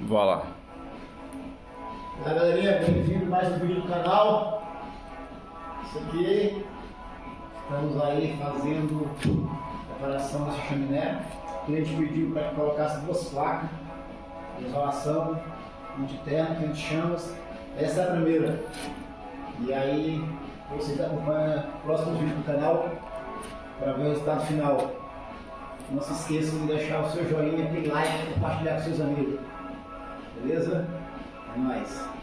Vai lá. Olá galerinha, bem-vindo a mais um vídeo do canal. Isso aqui, estamos aí fazendo a preparação dessa chaminé. O cliente pediu para que colocasse duas placas de isolação, anti-terra, anti-chamas. Essa é a primeira. E aí você acompanha o próximo vídeo do canal para ver o resultado final. Não se esqueçam de deixar o seu joinha, aquele like e compartilhar com seus amigos. Beleza? É nóis!